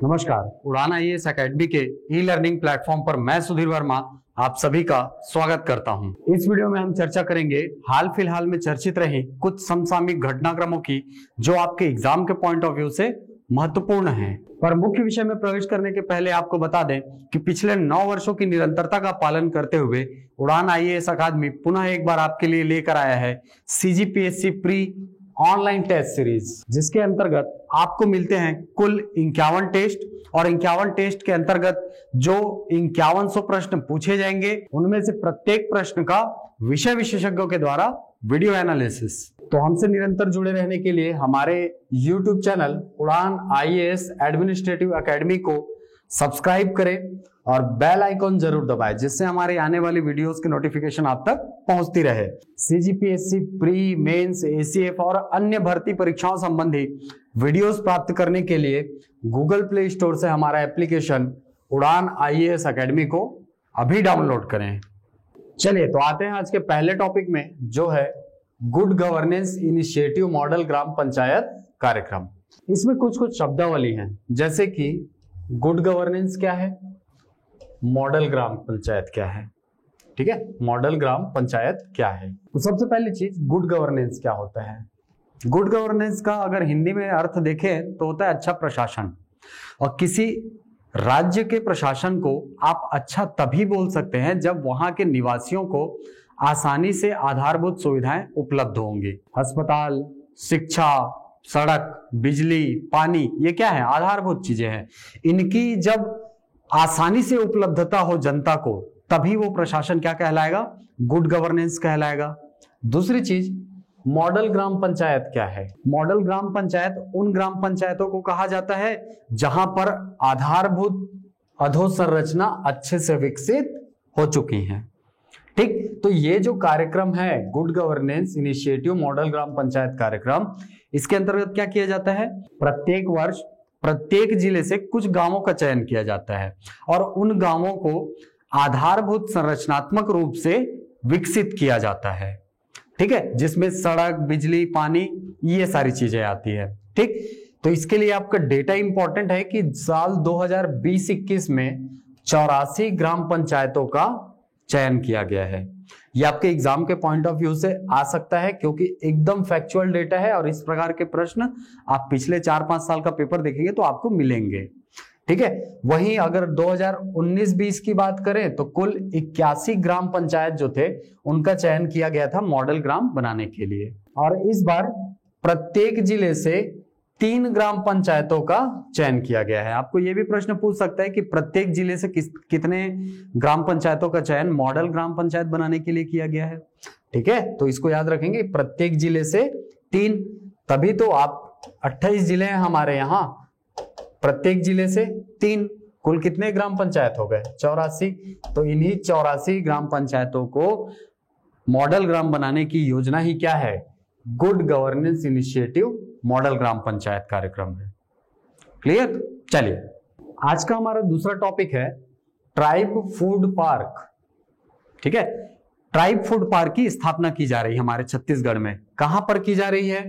नमस्कार, उड़ान IAS academy के ई लर्निंग प्लेटफॉर्म पर मैं सुधीर वर्मा आप सभी का स्वागत करता हूं। इस वीडियो में हम चर्चा करेंगे हाल फिलहाल में चर्चित रही कुछ समसामयिक घटनाक्रमों की जो आपके एग्जाम के पॉइंट ऑफ व्यू से महत्वपूर्ण हैं। पर मुख्य विषय में प्रवेश करने के पहले आपको बता दें कि पिछले 9 वर्षों की निरंतरता का पालन करते हुए उड़ान आईएएस अकादमी पुनः एक बार आपके लिए लेकर आया है CGPSC pre online test series, जिसके अंतर्गत आपको मिलते हैं कुल 51 टेस्ट और 51 टेस्ट के अंतर्गत जो 5100 प्रश्न पूछे जाएंगे उनमें से प्रत्येक प्रश्न का विषय विशेषज्ञों के द्वारा वीडियो एनालिसिस। तो हमसे निरंतर जुड़े रहने के लिए हमारे YouTube चैनल उड़ान आईएएस एडमिनिस्ट्रेटिव एकेडमी को सब्सक्राइब करें और बेल आइकॉन जरूर दबाएं, जिससे हमारे आने वाली वीडियोस की नोटिफिकेशन आप तक पहुंचती रहे। CGPSC प्री, मेंस, ACF और अन्य भर्ती परीक्षाओं संबंधी वीडियोस प्राप्त करने के लिए गूगल प्ले स्टोर से हमारा एप्लीकेशन उड़ान आईएएस एकेडमी को अभी डाउनलोड करें। चलिए तो आते हैं आज के पहले टॉपिक में, जो है गुड गवर्नेंस इनिशिएटिव मॉडल ग्राम पंचायत कार्यक्रम। इसमें कुछ कुछ शब्दावली हैं, जैसे कि गुड गवर्नेंस क्या है, मॉडल ग्राम पंचायत क्या है। ठीक है, मॉडल ग्राम पंचायत क्या है। तो सबसे पहली चीज, गुड गवर्नेंस क्या होता है। गुड गवर्नेंस का अगर हिंदी में अर्थ देखें तो होता है अच्छा प्रशासन। और किसी राज्य के प्रशासन को आप अच्छा तभी बोल सकते हैं जब वहां के निवासियों को आसानी से आधारभूत सुविधाएं उपलब्ध होंगी। अस्पताल, शिक्षा, सड़क, बिजली, पानी, ये क्या है, आधारभूत चीजें हैं। इनकी जब आसानी से उपलब्धता हो जनता को, तभी वो प्रशासन क्या कहलाएगा, गुड गवर्नेंस कहलाएगा। दूसरी चीज, मॉडल ग्राम पंचायत क्या है। मॉडल ग्राम पंचायत उन ग्राम पंचायतों को कहा जाता है जहां पर आधारभूत अधोसंरचना अच्छे से विकसित हो चुकी है। ठीक, तो ये जो कार्यक्रम है गुड गवर्नेंस इनिशिएटिव मॉडल ग्राम पंचायत कार्यक्रम, इसके अंतर्गत क्या किया जाता है, प्रत्येक वर्ष प्रत्येक जिले से कुछ गांवों का चयन किया जाता है और उन गांवों को आधारभूत संरचनात्मक रूप से विकसित किया जाता है। ठीक है, जिसमें सड़क, बिजली, पानी, ये सारी चीजें आती है। ठीक, तो इसके लिए आपका डेटा इंपॉर्टेंट है कि साल 2020-21 में 84 ग्राम पंचायतों का चयन किया गया है। ये आपके एग्जाम के पॉइंट ऑफ व्यू से आ सकता है क्योंकि एकदम फैक्चुअल डेटा है और इस प्रकार के प्रश्न आप पिछले 4-5 साल का पेपर देखेंगे तो आपको मिलेंगे। ठीक है, वहीं अगर 2019-20 की बात करें तो कुल 81 ग्राम पंचायत जो थे उनका चयन किया गया था मॉडल ग्राम बनाने के लिए। और इस बार प्रत्येक जिले से 3 ग्राम पंचायतों का चयन किया गया है। आपको यह भी प्रश्न पूछ सकता है कि प्रत्येक जिले से कितने ग्राम पंचायतों का चयन मॉडल ग्राम पंचायत बनाने के लिए किया गया है। ठीक है, तो इसको याद रखेंगे, प्रत्येक जिले से 3, तभी तो आप 28 जिले हैं हमारे यहाँ, प्रत्येक जिले से 3, कुल कितने ग्राम पंचायत हो गए, 84। तो इन्हीं 84 ग्राम पंचायतों को मॉडल ग्राम बनाने की योजना ही क्या है, गुड गवर्नेंस इनिशिएटिव मॉडल ग्राम पंचायत कार्यक्रम है। क्लियर। चलिए, आज का हमारा दूसरा टॉपिक है ट्राइब फूड पार्क। ठीक है, ट्राइब फूड पार्क की स्थापना की जा रही है हमारे छत्तीसगढ़ में। कहां पर की जा रही है,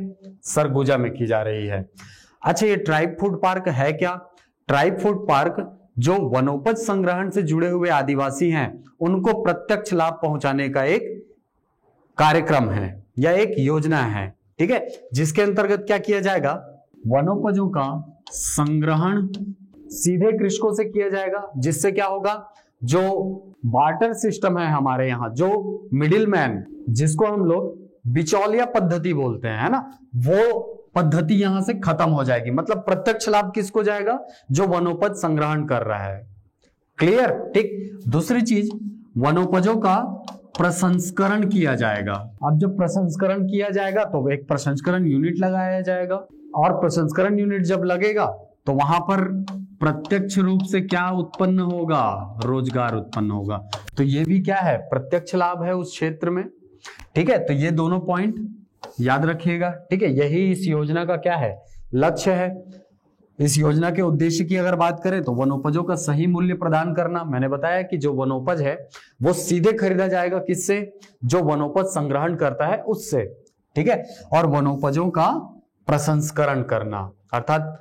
सरगुजा में की जा रही है। अच्छा, ये ट्राइब फूड पार्क है क्या। ट्राइब फूड पार्क जो वनोपज संग्रहण से जुड़े हुए आदिवासी हैं उनको प्रत्यक्ष लाभ पहुंचाने का एक कार्यक्रम है या एक योजना है। ठीक है, जिसके अंतर्गत क्या किया जाएगा, वनोपजों का संग्रहण सीधे कृषकों से किया जाएगा, जिससे क्या होगा, जो बार्टर सिस्टम है हमारे यहाँ, जो मिडिल मैन, जिसको हम लोग बिचौलिया पद्धति बोलते हैं, है ना, वो पद्धति यहां से खत्म हो जाएगी। मतलब प्रत्यक्ष लाभ किसको जाएगा, जो वनोपज संग्रहण कर रहा है। क्लियर। ठीक, दूसरी चीज, वनोपजों का प्रसंस्करण किया जाएगा। अब जब प्रसंस्करण किया जाएगा तो एक प्रसंस्करण यूनिट लगाया जाएगा और प्रसंस्करण यूनिट जब लगेगा तो वहां पर प्रत्यक्ष रूप से क्या उत्पन्न होगा, रोजगार उत्पन्न होगा। तो ये भी क्या है, प्रत्यक्ष लाभ है उस क्षेत्र में। ठीक है, तो ये दोनों पॉइंट याद रखिएगा। ठीक है, यही इस योजना का क्या है, लक्ष्य है। इस योजना के उद्देश्य की अगर बात करें तो वनोपजों का सही मूल्य प्रदान करना। मैंने बताया कि जो वनोपज है वो सीधे खरीदा जाएगा किससे, जो वनोपज संग्रहण करता है उससे। ठीक है, और वनोपजों का प्रसंस्करण करना, अर्थात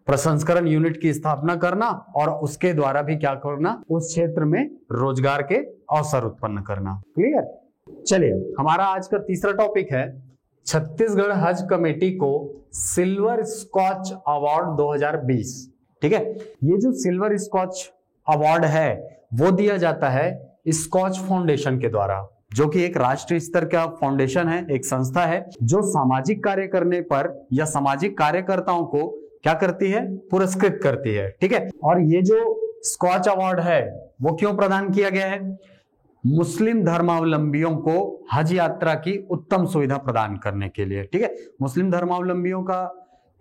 प्रसंस्करण यूनिट की स्थापना करना और उसके द्वारा भी क्या करना, उस क्षेत्र में रोजगार के अवसर उत्पन्न करना। क्लियर। चलिए हमारा आज का तीसरा टॉपिक है छत्तीसगढ़ हज कमेटी को सिल्वर स्कॉच अवार्ड 2020। ठीक है, ये जो सिल्वर स्कॉच अवार्ड है वो दिया जाता है स्कॉच फाउंडेशन के द्वारा, जो कि एक राष्ट्रीय स्तर का फाउंडेशन है, एक संस्था है जो सामाजिक कार्य करने पर या सामाजिक कार्यकर्ताओं को क्या करती है, पुरस्कृत करती है। ठीक है, और ये जो स्कॉच अवार्ड है वो क्यों प्रदान किया गया है, मुस्लिम धर्मावलंबियों को हज यात्रा की उत्तम सुविधा प्रदान करने के लिए। ठीक है, मुस्लिम धर्मावलंबियों का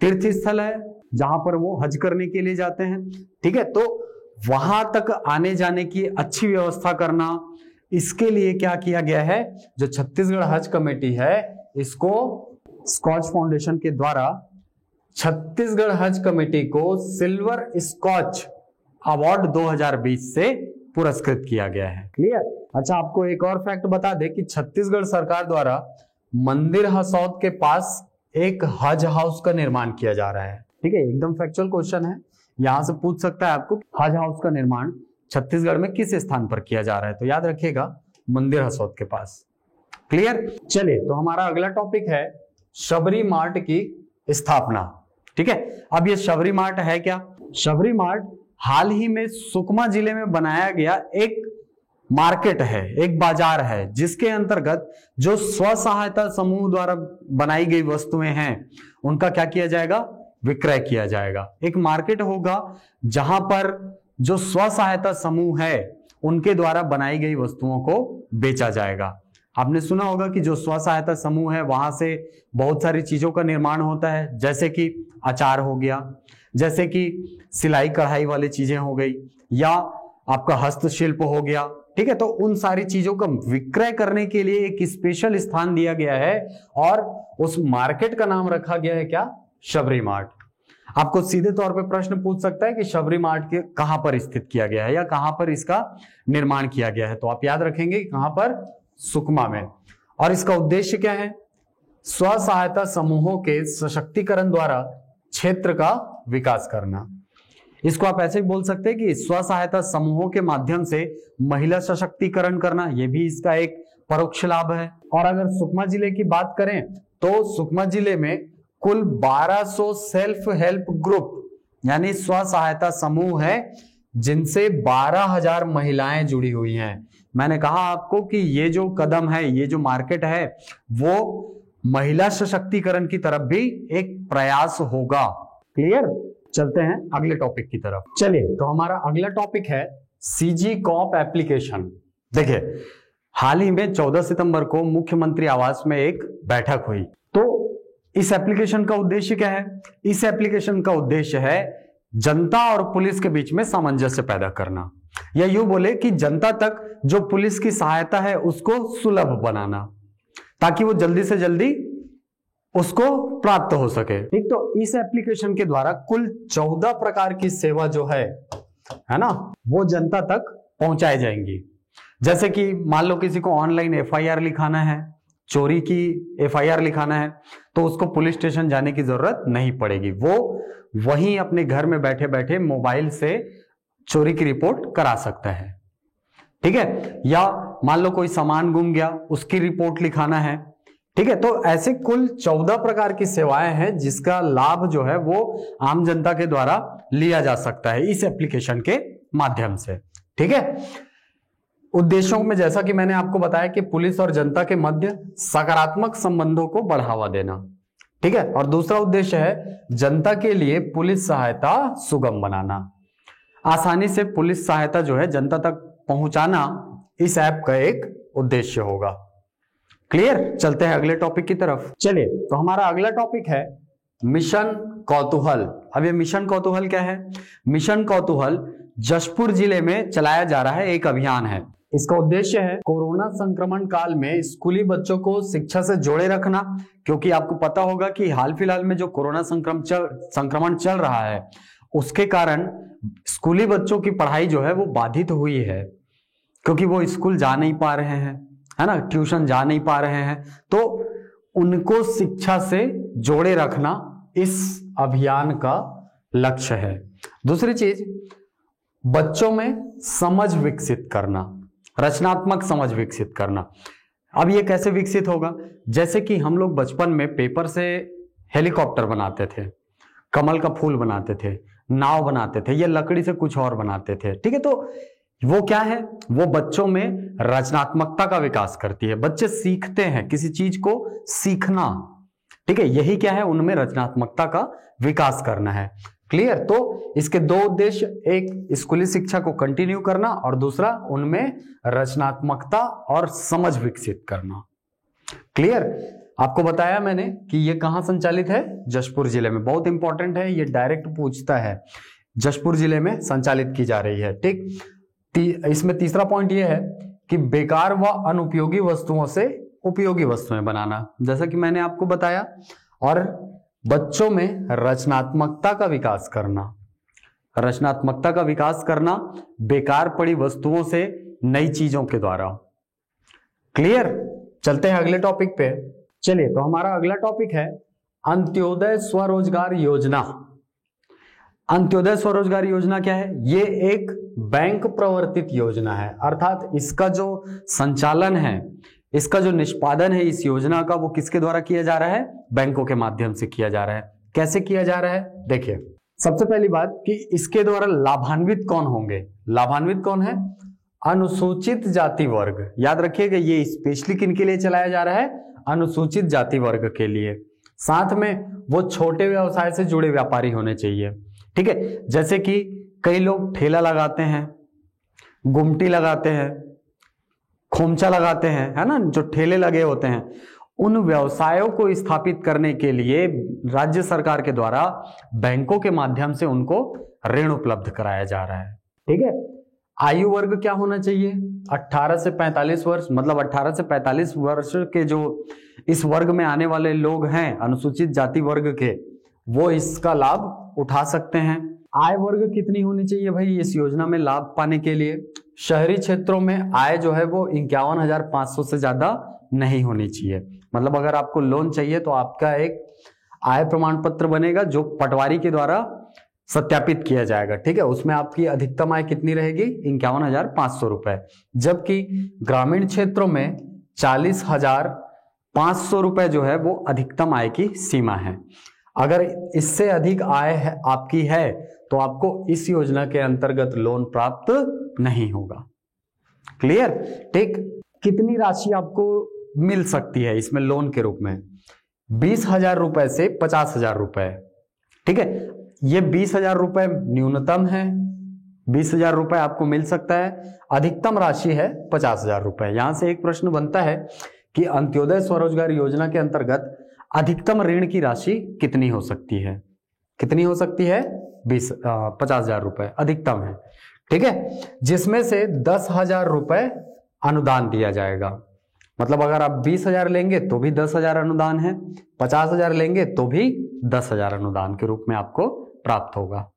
तीर्थ स्थल है जहां पर वो हज करने के लिए जाते हैं। ठीक है, तो वहां तक आने जाने की अच्छी व्यवस्था करना, इसके लिए क्या किया गया है, जो छत्तीसगढ़ हज कमेटी है इसको स्कॉच फाउंडेशन के द्वारा छत्तीसगढ़ हज कमेटी को सिल्वर स्कॉच अवार्ड 2020 से पुरस्कृत किया गया है। क्लियर। अच्छा, आपको एक और फैक्ट बता दे कि छत्तीसगढ़ सरकार द्वारा मंदिर हसौद के पास एक हज हाउस का निर्माण किया जा रहा है। ठीक है, एकदम फैक्चुअल क्वेश्चन है, यहां से पूछ सकता है आपको हज हाउस का निर्माण छत्तीसगढ़ में किस स्थान पर किया जा रहा है, तो याद रखिएगा मंदिर हसौद के पास। क्लियर। चलिए, तो हमारा अगला टॉपिक है शबरी मार्ट की स्थापना। ठीक है, अब ये शबरी मार्ट है क्या, शबरी मार्ट हाल ही में सुकमा जिले में बनाया गया एक मार्केट है, एक बाजार है, जिसके अंतर्गत जो स्व सहायता समूह द्वारा बनाई गई वस्तुएं हैं उनका क्या किया जाएगा, विक्रय किया जाएगा। एक मार्केट होगा जहां पर जो स्व सहायता समूह है उनके द्वारा बनाई गई वस्तुओं को बेचा जाएगा। आपने सुना होगा कि जो स्व सहायता समूह है वहां से बहुत सारी चीजों का निर्माण होता है, जैसे कि अचार हो गया, जैसे कि सिलाई कढ़ाई वाली चीजें हो गई, या आपका हस्तशिल्प हो गया। ठीक है, तो उन सारी चीजों का विक्रय करने के लिए एक स्पेशल स्थान दिया गया है और उस मार्केट का नाम रखा गया है क्या, शबरी मार्ट। आपको सीधे तौर पे प्रश्न पूछ सकता है कि शबरी मार्ट के कहां पर स्थित किया गया है या कहां पर इसका निर्माण किया गया है, तो आप याद रखेंगे कहां पर, सुकमा में। और इसका उद्देश्य क्या है, स्व सहायता समूहों के सशक्तिकरण द्वारा क्षेत्र का विकास करना। इसको आप ऐसे भी बोल सकते हैं कि स्व सहायता समूहों के माध्यम से महिला सशक्तिकरण करना, यह भी इसका एक परोक्ष लाभ है। और अगर सुकमा जिले की बात करें तो सुकमा जिले में कुल 1200 सेल्फ हेल्प ग्रुप यानी स्व सहायता समूह है, जिनसे 12,000 महिलाएं जुड़ी हुई हैं। मैंने कहा आपको कि ये जो कदम है, ये जो मार्केट है, वो महिला सशक्तिकरण की तरफ भी एक प्रयास होगा। क्लियर। चलते हैं अगले टॉपिक की तरफ। चलिए, तो हमारा अगला टॉपिक है सीजी कॉप एप्लीकेशन। देखिए, हाल ही में 14 सितंबर को मुख्यमंत्री आवास में एक बैठक हुई। तो इस एप्लीकेशन का उद्देश्य क्या है, इस एप्लीकेशन का उद्देश्य है जनता और पुलिस के बीच में सामंजस्य पैदा करना, या यूं बोले कि जनता तक जो पुलिस की सहायता है उसको सुलभ बनाना, ताकि वो जल्दी से जल्दी उसको प्राप्त हो सके। ठीक, तो इस एप्लीकेशन के द्वारा कुल 14 प्रकार की सेवा जो है ना, वो जनता तक पहुंचाई जाएंगी। जैसे कि मान लो किसी को ऑनलाइन एफआईआर लिखाना है, चोरी की एफआईआर लिखाना है, तो उसको पुलिस स्टेशन जाने की जरूरत नहीं पड़ेगी, वो वहीं अपने घर में बैठे बैठे मोबाइल से चोरी की रिपोर्ट करा सकता है। ठीक है, या मान लो कोई सामान गुम गया, उसकी रिपोर्ट लिखाना है। ठीक है, तो ऐसे कुल 14 प्रकार की सेवाएं हैं जिसका लाभ जो है वो आम जनता के द्वारा लिया जा सकता है इस एप्लीकेशन के माध्यम से। ठीक है, उद्देश्यों में जैसा कि मैंने आपको बताया कि पुलिस और जनता के मध्य सकारात्मक संबंधों को बढ़ावा देना। ठीक है, और दूसरा उद्देश्य है जनता के लिए पुलिस सहायता सुगम बनाना, आसानी से पुलिस सहायता जो है जनता तक पहुंचाना इस ऐप का एक उद्देश्य होगा। क्लियर। चलते हैं अगले टॉपिक की तरफ। चलिए, तो हमारा अगला टॉपिक है मिशन कौतूहल। अब ये मिशन कौतूहल क्या है, मिशन कौतूहल जशपुर जिले में चलाया जा रहा है एक अभियान है। इसका उद्देश्य है कोरोना संक्रमण काल में स्कूली बच्चों को शिक्षा से जोड़े रखना, क्योंकि आपको पता होगा कि हाल फिलहाल में जो कोरोना संक्रमण चल रहा है उसके कारण स्कूली बच्चों की पढ़ाई जो है वो बाधित हुई है, क्योंकि वो स्कूल जा नहीं पा रहे हैं, है ना, ट्यूशन जा नहीं पा रहे हैं, तो उनको शिक्षा से जोड़े रखना इस अभियान का लक्ष्य है। दूसरी चीज, बच्चों में समझ विकसित करना, रचनात्मक समझ विकसित करना। अब ये कैसे विकसित होगा? जैसे कि हम लोग बचपन में पेपर से हेलीकॉप्टर बनाते थे, कमल का फूल बनाते थे, नाव बनाते थे, या लकड़ी से कुछ और बनाते थे, ठीक है। तो वो क्या है? वो बच्चों में रचनात्मकता का विकास करती है। बच्चे सीखते हैं किसी चीज को, सीखना, ठीक है, यही क्या है? उनमें रचनात्मकता का विकास करना है। क्लियर? तो इसके दो उद्देश्य, एक स्कूली शिक्षा को कंटिन्यू करना और दूसरा उनमें रचनात्मकता और समझ विकसित करना। क्लियर? आपको बताया मैंने कि ये कहां संचालित है? जशपुर जिले में। बहुत इंपॉर्टेंट है, ये डायरेक्ट पूछता है। जशपुर जिले में संचालित की जा रही है, ठीक। इसमें तीसरा पॉइंट ये है कि बेकार व अनुपयोगी वस्तुओं से उपयोगी वस्तुएं बनाना, जैसा कि मैंने आपको बताया। और बच्चों में रचनात्मकता का विकास करना, रचनात्मकता का विकास करना बेकार पड़ी वस्तुओं से नई चीजों के द्वारा। क्लियर? चलते हैं अगले टॉपिक पे। चलिए, तो हमारा अगला टॉपिक है अंत्योदय स्वरोजगार योजना। अंत्योदय स्वरोजगार योजना क्या है? ये एक बैंक प्रवर्तित योजना है, अर्थात इसका जो संचालन है, इसका जो निष्पादन है इस योजना का, वो किसके द्वारा किया जा रहा है? बैंकों के माध्यम से किया जा रहा है। कैसे किया जा रहा है? देखिए, सबसे पहली बात कि इसके द्वारा लाभान्वित कौन होंगे? लाभान्वित कौन है? अनुसूचित जाति वर्ग। याद रखिएगा, ये स्पेशली किनके लिए चलाया जा रहा है? अनुसूचित जाति वर्ग के लिए। साथ में वो छोटे व्यवसाय से जुड़े व्यापारी होने चाहिए, ठीक है। जैसे कि कई लोग ठेला लगाते हैं, गुमटी लगाते हैं, खोमचा लगाते हैं, है ना, जो ठेले लगे होते हैं, उन व्यवसायों को स्थापित करने के लिए राज्य सरकार के द्वारा बैंकों के माध्यम से उनको ऋण उपलब्ध कराया जा रहा है, ठीक है। आयु वर्ग क्या होना चाहिए? 18 से 45 वर्ष, मतलब 18 से 45 वर्ष के जो इस वर्ग में आने वाले लोग हैं, अनुसूचित जाति वर्ग के, वो इसका लाभ उठा सकते हैं। आय वर्ग कितनी होनी चाहिए भाई इस योजना में लाभ पाने के लिए? शहरी क्षेत्रों में आय जो है वो 51,500 से ज्यादा नहीं होनी चाहिए। मतलब अगर आपको लोन चाहिए तो आपका एक आय प्रमाण पत्र बनेगा जो पटवारी के द्वारा सत्यापित किया जाएगा, ठीक है। उसमें आपकी अधिकतम आय कितनी रहेगी? 51,500 रुपए। जबकि ग्रामीण क्षेत्रों में 40,500 रुपए जो है वो अधिकतम आय की सीमा है। अगर इससे अधिक आय है आपकी है तो आपको इस योजना के अंतर्गत लोन प्राप्त नहीं होगा। क्लियर? ठीक। कितनी राशि आपको मिल सकती है इसमें लोन के रूप में? 20,000 रुपए से 50,000 रुपए, ठीक है। ये 20,000 रुपए न्यूनतम है, 20,000 रुपए आपको मिल सकता है। अधिकतम राशि है 50,000 रुपए। यहां से एक प्रश्न बनता है कि अंत्योदय स्वरोजगार योजना के अंतर्गत अधिकतम ऋण की राशि कितनी हो सकती है? कितनी हो सकती है? 50,000 रुपए अधिकतम है, ठीक है। जिसमें से 10,000 रुपए अनुदान दिया जाएगा। मतलब अगर आप 20,000 लेंगे तो भी 10,000 अनुदान है, 50,000 लेंगे तो भी 10,000 अनुदान के रूप में आपको प्राप्त होगा,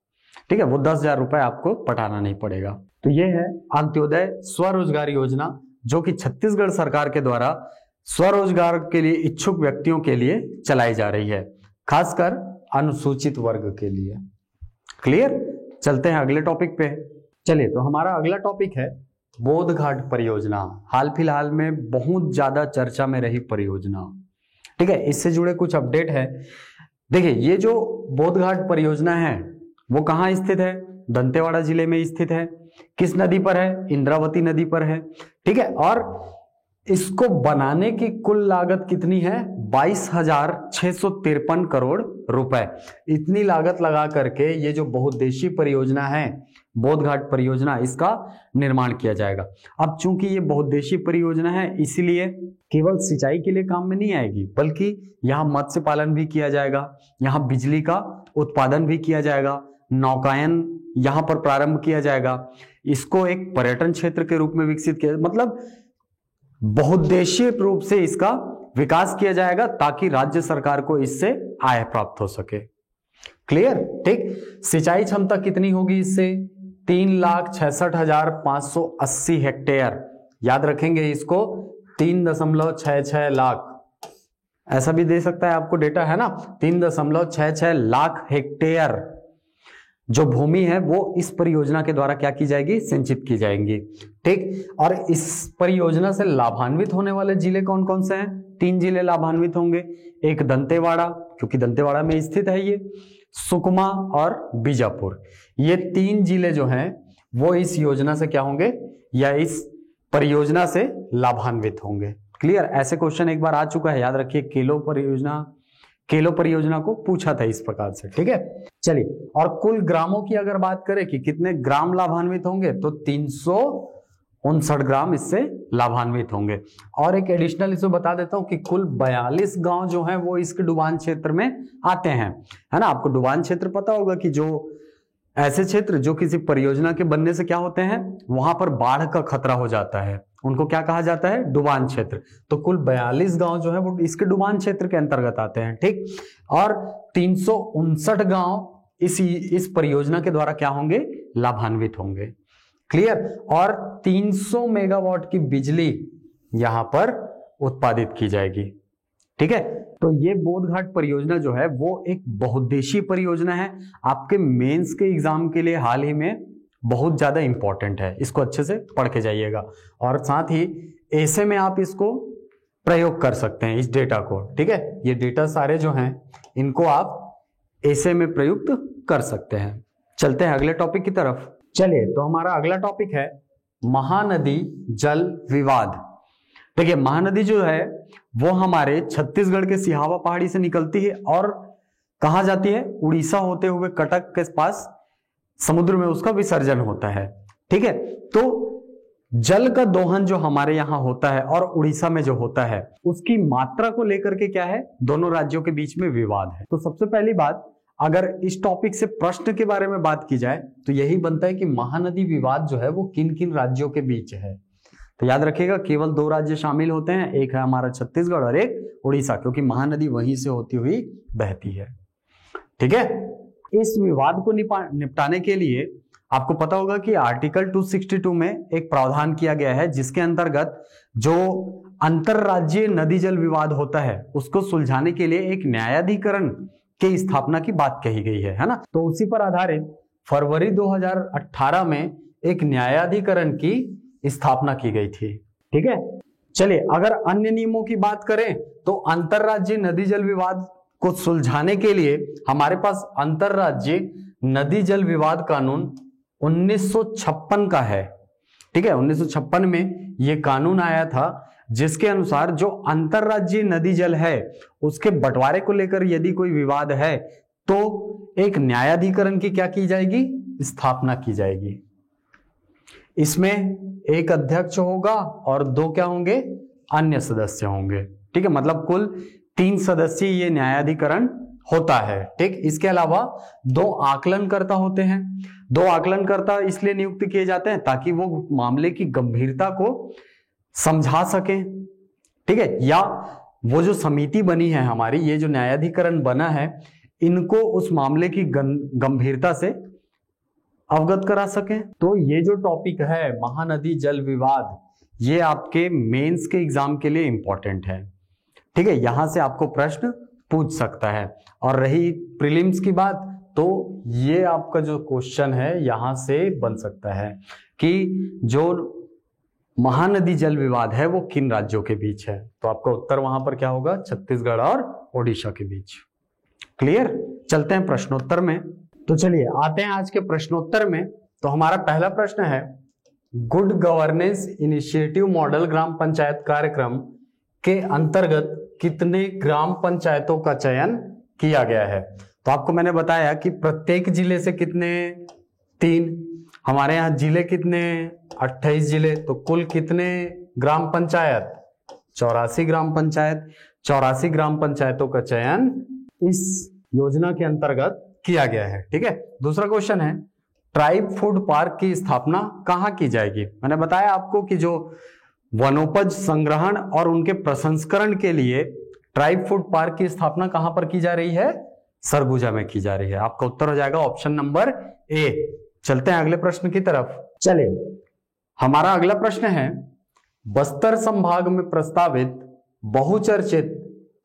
ठीक है। वो 10,000 रुपए आपको पटाना नहीं पड़ेगा। तो ये है अंत्योदय स्वरोजगार योजना, जो कि छत्तीसगढ़ सरकार के द्वारा स्वरोजगार के लिए इच्छुक व्यक्तियों के लिए चलाई जा रही है, खासकर अनुसूचित वर्ग के लिए। क्लियर? चलते हैं अगले टॉपिक पे। चलिए, तो हमारा अगला टॉपिक है बोधघाट परियोजना। हाल फिलहाल में बहुत ज्यादा चर्चा में रही परियोजना, ठीक है। इससे जुड़े कुछ अपडेट है। देखिए, ये जो बोधघाट परियोजना है वो कहाँ स्थित है? दंतेवाड़ा जिले में स्थित है। किस नदी पर है? इंद्रावती नदी पर है, ठीक है। और इसको बनाने की कुल लागत कितनी है? 22,653 करोड़ रुपए। इतनी लागत लगा करके ये जो बहुउद्देशीय परियोजना है बोधघाट परियोजना, इसका निर्माण किया जाएगा। अब चूंकि ये बहुउद्देशीय परियोजना है इसलिए केवल सिंचाई के लिए काम में नहीं आएगी, बल्कि यहाँ मत्स्य पालन भी किया जाएगा, यहाँ बिजली का उत्पादन भी किया जाएगा, नौकायन यहाँ पर प्रारंभ किया जाएगा। इसको एक पर्यटन क्षेत्र के रूप में विकसित किया, मतलब बहुउद्देशीय रूप से इसका विकास किया जाएगा ताकि राज्य सरकार को इससे आय प्राप्त हो सके। क्लियर? ठीक। सिंचाई क्षमता कितनी होगी इससे? 3,66,580 हेक्टेयर। याद रखेंगे इसको, 3.66 लाख, ऐसा भी दे सकता है आपको डेटा, है ना। 3.66 लाख हेक्टेयर जो भूमि है वो इस परियोजना के द्वारा क्या की जाएगी, सिंचित की जाएंगी। ठीक, और इस परियोजना से लाभान्वित होने वाले जिले कौन कौन से हैं? 3 जिले लाभान्वित होंगे। एक दंतेवाड़ा, क्योंकि दंतेवाड़ा में स्थित है ये, सुकमा और बीजापुर। ये 3 जिले जो हैं वो इस योजना से क्या होंगे, या इस परियोजना से लाभान्वित होंगे। क्लियर? ऐसे क्वेश्चन एक बार आ चुका है, याद रखिए। केलो परियोजना को पूछा था इस प्रकार से। ठीक है, चलिए। और कुल ग्रामों की अगर बात करें कि कितने ग्राम लाभान्वित होंगे, तो 359 ग्राम इससे लाभान्वित होंगे। और एक एडिशनल इसको बता देता हूं कि कुल 42 गांव जो हैं वो इसके डुबान क्षेत्र में आते हैं, है ना। आपको डुबान क्षेत्र पता होगा कि जो ऐसे क्षेत्र जो किसी परियोजना के बनने से क्या होते हैं, वहां पर बाढ़ का खतरा हो जाता है, उनको क्या कहा जाता है, डुबान क्षेत्र। तो कुल 42 गांव जो है वो इसके डुबान क्षेत्र के अंतर्गत आते हैं। ठीक, और 359 गांव इस परियोजना के द्वारा क्या होंगे, लाभान्वित होंगे। क्लियर? और 300 मेगावाट की बिजली यहां पर उत्पादित की जाएगी। ठीक है, तो ये बोधघाट परियोजना जो है वो एक बहुउद्देशीय परियोजना है। आपके मेंस के एग्जाम के लिए हाल ही में बहुत ज्यादा इंपॉर्टेंट है, इसको अच्छे से पढ़ के जाइएगा। और साथ ही ऐसे में आप इसको प्रयोग कर सकते हैं, इस डेटा को। ठीक है, ये डेटा सारे जो हैं इनको आप ऐसे में प्रयुक्त कर सकते हैं। चलते हैं अगले टॉपिक की तरफ। चलिए, तो हमारा अगला टॉपिक है महानदी जल विवाद। देखिए, महानदी जो है वो हमारे छत्तीसगढ़ के सिहावा पहाड़ी से निकलती है और कहाँ जाती है, उड़ीसा होते हुए कटक के पास समुद्र में उसका विसर्जन होता है। ठीक है, तो जल का दोहन जो हमारे यहाँ होता है और उड़ीसा में जो होता है, उसकी मात्रा को लेकर के क्या है, दोनों राज्यों के बीच में विवाद है। तो सबसे पहली बात, अगर इस टॉपिक से प्रश्न के बारे में बात की जाए तो यही बनता है कि महानदी विवाद जो है वो किन किन राज्यों के बीच है। तो याद रखिएगा, केवल 2 राज्य शामिल होते हैं, एक है हमारा छत्तीसगढ़ और एक उड़ीसा, क्योंकि महानदी वहीं से होती हुई बहती है। ठीक है, इस विवाद को निपटाने के लिए आपको पता होगा कि आर्टिकल 262 में एक प्रावधान किया गया है, जिसके अंतर्गत जो अंतरराज्यीय नदी जल विवाद होता है उसको सुलझाने के लिए एक न्यायाधिकरण की स्थापना की बात कही गई है ना। तो उसी पर आधारित फरवरी 2018 में एक न्यायाधिकरण की स्थापना की गई थी। ठीक है, चलिए, अगर अन्य नियमों की बात करें तो अंतरराज्यीय नदी जल विवाद को सुलझाने के लिए हमारे पास अंतरराज्यीय नदी जल विवाद कानून 1956 का है। ठीक है, 1956 में यह कानून आया था, जिसके अनुसार जो अंतरराज्यीय नदी जल है उसके बंटवारे को लेकर यदि कोई विवाद है तो एक न्यायाधिकरण की क्या की जाएगी, स्थापना की जाएगी। इसमें एक अध्यक्ष होगा और 2 क्या होंगे, अन्य सदस्य होंगे। ठीक है, मतलब कुल 3 सदस्यीय ये न्यायाधिकरण होता है। ठीक, इसके अलावा 2 आकलनकर्ता होते हैं। 2 आकलनकर्ता इसलिए नियुक्त किए जाते हैं ताकि वो मामले की गंभीरता को समझा सके। ठीक है, या वो जो समिति बनी है हमारी, ये जो न्यायाधिकरण बना है, इनको उस मामले की गंभीरता से अवगत करा सके। तो ये जो टॉपिक है महानदी जल विवाद, ये आपके मेंस के एग्जाम के लिए इंपॉर्टेंट है। ठीक है, यहां से आपको प्रश्न पूछ सकता है। और रही प्रीलिम्स की बात, तो ये आपका जो क्वेश्चन है यहां से बन सकता है कि जो महानदी जल विवाद है वो किन राज्यों के बीच है। तो आपका उत्तर वहां पर क्या होगा, छत्तीसगढ़ और ओडिशा के बीच। क्लियर? चलते हैं प्रश्नोत्तर में। तो चलिए आते हैं आज के प्रश्नोत्तर में। तो हमारा पहला प्रश्न है, गुड गवर्नेंस इनिशिएटिव मॉडल ग्राम पंचायत कार्यक्रम के अंतर्गत कितने ग्राम पंचायतों का चयन किया गया है। तो आपको मैंने बताया कि प्रत्येक जिले से कितने, 3, हमारे यहाँ जिले कितने, 28 जिले, तो कुल कितने ग्राम पंचायत, 84 ग्राम पंचायत। 84 ग्राम पंचायतों का चयन इस योजना के अंतर्गत किया गया है। ठीक है, दूसरा क्वेश्चन है, ट्राइब फूड पार्क की स्थापना कहाँ की जाएगी। मैंने बताया आपको कि जो वनोपज संग्रहण और उनके प्रसंस्करण के लिए ट्राइब फूड पार्क की स्थापना कहां पर की जा रही है, सरगुजा में की जा रही है। आपका उत्तर हो जाएगा ऑप्शन नंबर ए। चलते हैं अगले प्रश्न की तरफ। चले, हमारा अगला प्रश्न है, बस्तर संभाग में प्रस्तावित बहुचर्चित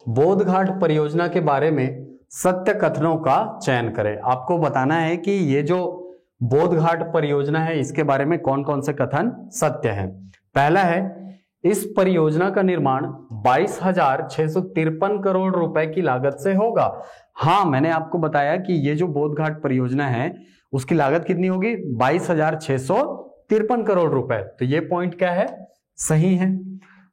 बोधघाट परियोजना के बारे में सत्य कथनों का चयन करें। आपको बताना है कि ये जो बोधघाट परियोजना है इसके बारे में कौन कौन से कथन सत्य हैं। पहला है, इस परियोजना का निर्माण 22,653 करोड़ रुपए की लागत से होगा। हाँ, मैंने आपको बताया कि ये जो बोधघाट परियोजना है उसकी लागत कितनी होगी, 22,653 करोड़ रुपए। तो ये पॉइंट क्या है, सही है।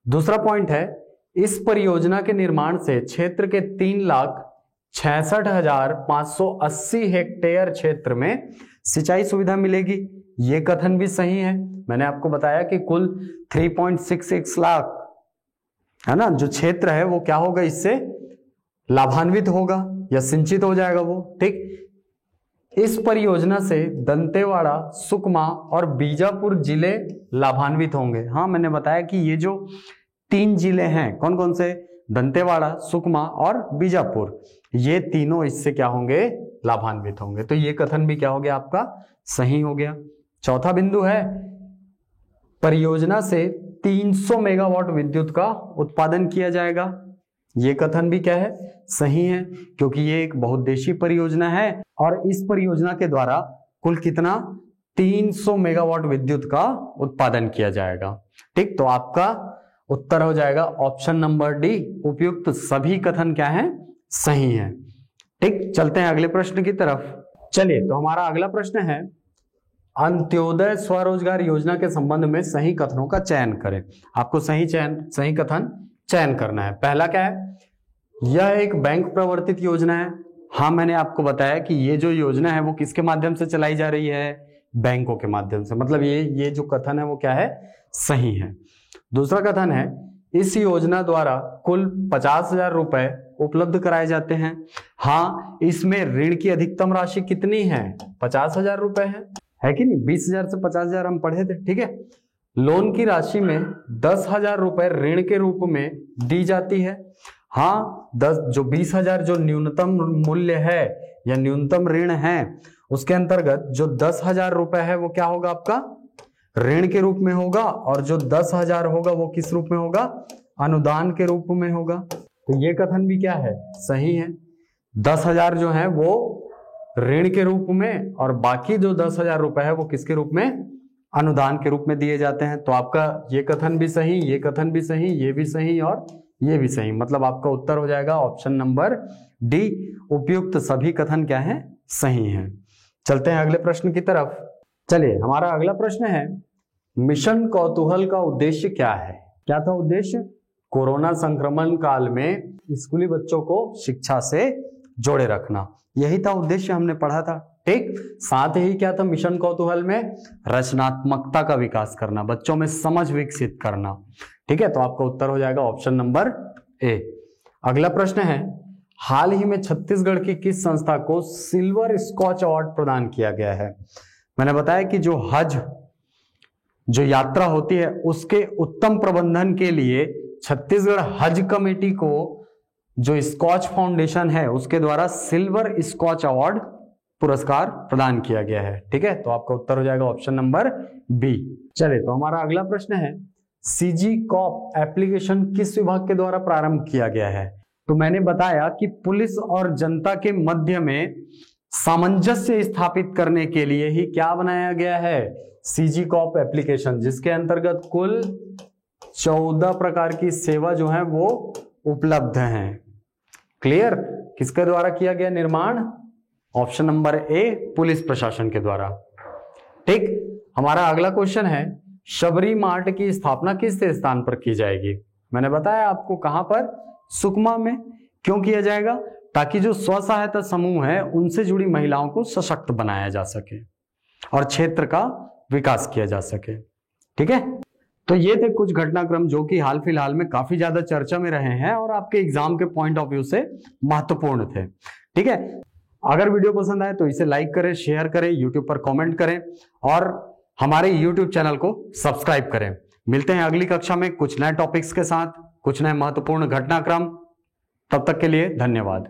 दूसरा पॉइंट है, इस परियोजना के निर्माण से क्षेत्र के 3,66,580 हेक्टेयर क्षेत्र में सिंचाई सुविधा मिलेगी। ये कथन भी सही है। मैंने आपको बताया कि कुल 3.66 लाख है ना जो क्षेत्र है वो क्या होगा, इससे लाभान्वित होगा या सिंचित हो जाएगा वो। ठीक, इस परियोजना से दंतेवाड़ा, सुकमा और बीजापुर जिले लाभान्वित होंगे। हाँ, मैंने बताया कि ये जो 3 जिले हैं, कौन कौन से, दंतेवाड़ा, सुकमा और बीजापुर, ये तीनों इससे क्या होंगे, लाभान्वित होंगे। तो ये कथन भी क्या हो गया, आपका सही हो गया। चौथा बिंदु है, परियोजना से 300 मेगावाट विद्युत का उत्पादन किया जाएगा। ये कथन भी क्या है, सही है, क्योंकि ये एक बहुउद्देशीय परियोजना है और इस परियोजना के द्वारा कुल कितना, 300 मेगावाट विद्युत का उत्पादन किया जाएगा। ठीक, तो आपका उत्तर हो जाएगा ऑप्शन नंबर डी, उपयुक्त सभी कथन क्या है, सही है। ठीक, चलते हैं अगले प्रश्न की तरफ। चलिए, तो हमारा अगला प्रश्न है, अंत्योदय स्वरोजगार योजना के संबंध में सही कथनों का चयन करें। आपको सही कथन चयन करना है। पहला क्या है, यह एक बैंक प्रवर्तित योजना है। हाँ, मैंने आपको बताया कि ये जो योजना है वो किसके माध्यम से चलाई जा रही है, बैंकों के माध्यम से। मतलब ये जो कथन है वो क्या है, सही है। दूसरा कथन है, इस योजना द्वारा कुल 50,000 रुपए उपलब्ध कराए जाते हैं। हाँ, इसमें ऋण की अधिकतम राशि कितनी है, 50,000 रुपए है कि नहीं। 20,000 से 50,000 हम पढ़े थे। ठीक है, लोन की राशि में 10,000 रुपए ऋण के रूप में दी जाती है। हाँ, 20,000 जो न्यूनतम मूल्य है या न्यूनतम ऋण है उसके अंतर्गत जो 10,000 रुपए है वो क्या होगा, आपका ऋण के रूप में होगा, और जो 10,000 होगा वो किस रूप में होगा, अनुदान के रूप में होगा। तो ये कथन भी क्या है, सही है। 10,000 जो है वो ऋण के रूप में और बाकी जो 10,000 रुपए है वो किसके रूप में, अनुदान के रूप में दिए जाते हैं। तो आपका ये कथन भी सही, ये कथन भी सही, ये भी सही और ये भी सही। मतलब आपका उत्तर हो जाएगा ऑप्शन नंबर डी, उपयुक्त सभी कथन क्या है, सही है। चलते हैं अगले प्रश्न की तरफ। चलिए, हमारा अगला प्रश्न है, मिशन कौतूहल का उद्देश्य क्या है। क्या था उद्देश्य, कोरोना संक्रमण काल में स्कूली बच्चों को शिक्षा से जोड़े रखना। यही था उद्देश्य, हमने पढ़ा था। ठीक, साथ ही क्या था मिशन कौतूहल में, रचनात्मकता का विकास करना, बच्चों में समझ विकसित करना। ठीक है, तो आपका उत्तर हो जाएगा ऑप्शन नंबर ए। अगला प्रश्न है, हाल ही में छत्तीसगढ़ की किस संस्था को सिल्वर स्कॉच अवार्ड प्रदान किया गया है। मैंने बताया कि जो हज जो यात्रा होती है उसके उत्तम प्रबंधन के लिए छत्तीसगढ़ हज कमेटी को जो स्कॉच फाउंडेशन है उसके द्वारा सिल्वर स्कॉच अवार्ड पुरस्कार प्रदान किया गया है। ठीक है, तो आपका उत्तर हो जाएगा ऑप्शन नंबर बी। चलिए, तो हमारा अगला प्रश्न है, सीजी कॉप एप्लीकेशन किस विभाग के द्वारा प्रारंभ किया गया है। तो मैंने बताया कि पुलिस और जनता के मध्य में सामंजस्य स्थापित करने के लिए ही क्या बनाया गया है, सीजी कॉप एप्लीकेशन, जिसके अंतर्गत कुल 14 प्रकार की सेवा जो है वो उपलब्ध हैं। क्लियर, किसके द्वारा किया गया निर्माण, ऑप्शन नंबर ए, पुलिस प्रशासन के द्वारा। ठीक, हमारा अगला क्वेश्चन है, शबरी मार्ट की स्थापना किस स्थान पर की जाएगी। मैंने बताया आपको कहां पर, सुकमा में। क्यों किया जाएगा, ताकि जो स्व सहायता समूह है उनसे जुड़ी महिलाओं को सशक्त बनाया जा सके और क्षेत्र का विकास किया जा सके। ठीक है, तो ये थे कुछ घटनाक्रम जो कि हाल फिलहाल में काफी ज्यादा चर्चा में रहे हैं और आपके एग्जाम के पॉइंट ऑफ व्यू से महत्वपूर्ण थे। ठीक है, अगर वीडियो पसंद आए तो इसे लाइक करें, शेयर करें, यूट्यूब पर कमेंट करें और हमारे यूट्यूब चैनल को सब्सक्राइब करें। मिलते हैं अगली कक्षा में कुछ नए टॉपिक्स के साथ, कुछ नए महत्वपूर्ण घटनाक्रम। तब तक के लिए धन्यवाद।